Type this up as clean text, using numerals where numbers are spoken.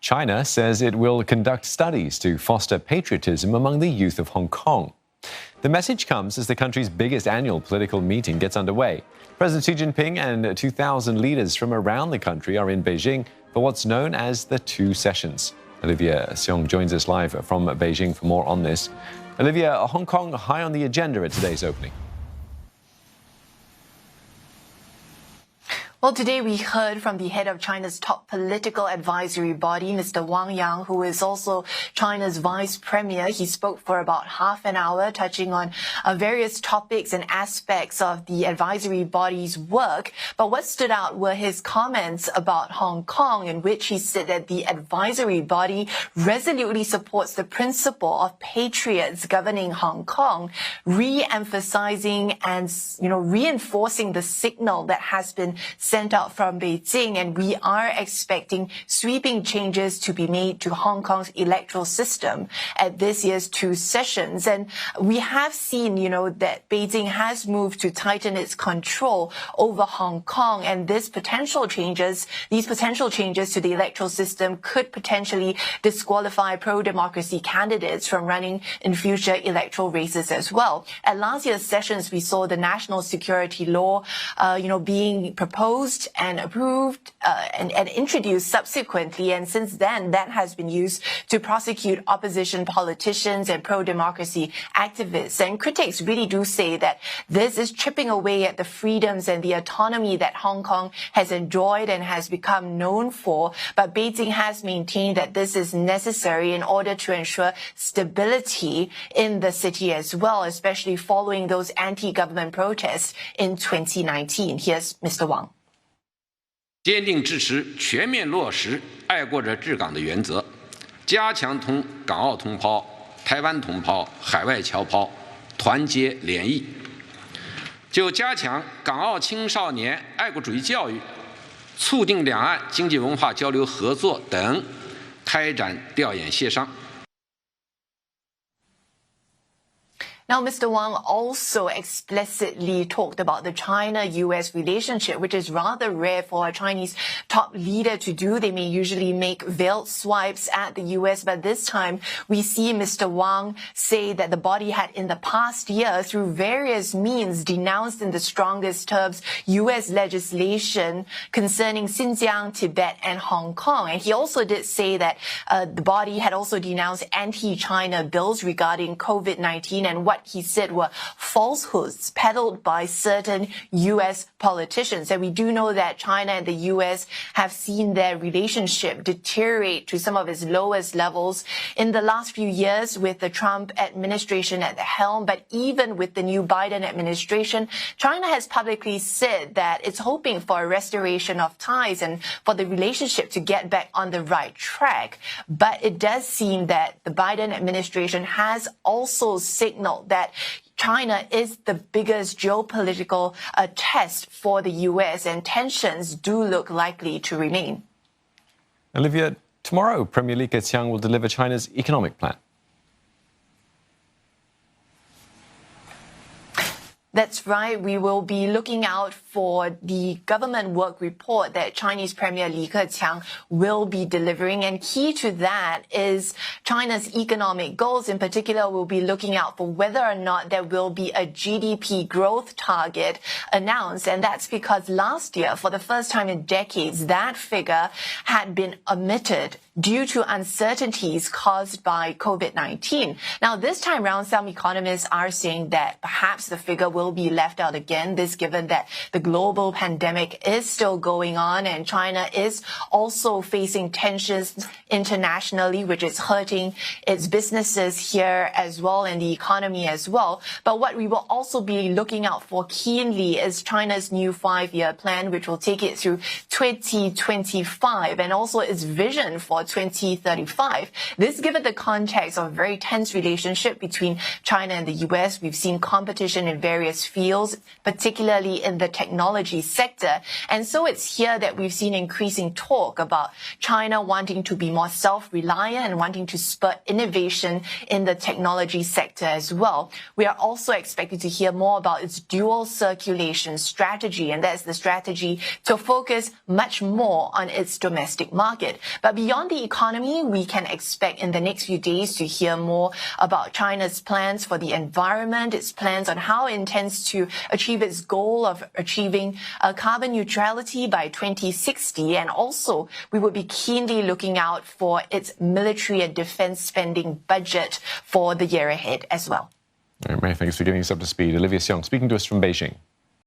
China says it will conduct studies to foster patriotism among the youth of Hong Kong. The message comes as the country's biggest annual political meeting gets underway. President Xi Jinping and 2,000 leaders from around the country are in Beijing for what's known as the Two Sessions. Olivia Seong joins us live from Beijing for more on this. Olivia, Hong Kong high on the agenda at today's opening. Well, today we heard from the head of China's top political advisory body, Mr. Wang Yang, who is also China's vice premier. He spoke for about half an hour, touching on various topics and aspects of the advisory body's work. But what stood out were his comments about Hong Kong, in which he said that the advisory body resolutely supports the principle of patriots governing Hong Kong, re-emphasizing and, reinforcing the signal that has been sent out from Beijing, and we are expecting sweeping changes to be made to Hong Kong's electoral system at this year's Two Sessions. And we have seen, that Beijing has moved to tighten its control over Hong Kong, and these potential changes to the electoral system could potentially disqualify pro-democracy candidates from running in future electoral races as well. At last year's sessions, we saw the national security law, being proposed and approved and introduced subsequently. And since then, that has been used to prosecute opposition politicians and pro-democracy activists. And critics really do say that this is chipping away at the freedoms and the autonomy that Hong Kong has enjoyed and has become known for. But Beijing has maintained that this is necessary in order to ensure stability in the city as well, especially following those anti-government protests in 2019. Here's Mr. Wang. 坚定支持全面落实爱国者治港的原则，加强同港澳同胞、台湾同胞、海外侨胞团结联谊，就加强港澳青少年爱国主义教育、促进两岸经济文化交流合作等开展调研协商。 Now, Mr. Wang also explicitly talked about the China-US relationship, which is rather rare for a Chinese top leader to do. They may usually make veiled swipes at the US, but this time we see Mr. Wang say that the body had in the past year, through various means, denounced in the strongest terms US legislation concerning Xinjiang, Tibet, and Hong Kong. And he also did say that the body had also denounced anti-China bills regarding COVID-19 and what he said were falsehoods peddled by certain U.S. politicians. And we do know that China and the U.S. have seen their relationship deteriorate to some of its lowest levels in the last few years with the Trump administration at the helm. But even with the new Biden administration, China has publicly said that it's hoping for a restoration of ties and for the relationship to get back on the right track. But it does seem that the Biden administration has also signaled that China is the biggest geopolitical test for the U.S. and tensions do look likely to remain. Olivia, tomorrow Premier Li Keqiang will deliver China's economic plan. That's right. We will be looking out for the government work report that Chinese Premier Li Keqiang will be delivering. And key to that is China's economic goals. In particular, we'll be looking out for whether or not there will be a GDP growth target announced. And that's because last year, for the first time in decades, that figure had been omitted due to uncertainties caused by COVID-19. Now, this time around, some economists are saying that perhaps the figure will be left out again, this given that the global pandemic is still going on and China is also facing tensions internationally, which is hurting its businesses here as well and the economy as well. But what we will also be looking out for keenly is China's new 5-year plan, which will take it through 2025 and also its vision for 2035. This given the context of a very tense relationship between China and the US. We've seen competition in various various fields, particularly in the technology sector. And so it's here that we've seen increasing talk about China wanting to be more self-reliant and wanting to spur innovation in the technology sector as well. We are also expected to hear more about its dual circulation strategy, and that's the strategy to focus much more on its domestic market. But beyond the economy, we can expect in the next few days to hear more about China's plans for the environment, its plans on how it intends to achieve its goal of achieving carbon neutrality by 2060. And also, we will be keenly looking out for its military and defense spending budget for the year ahead as well. Many thanks for getting us up to speed. Olivia Xiong speaking to us from Beijing.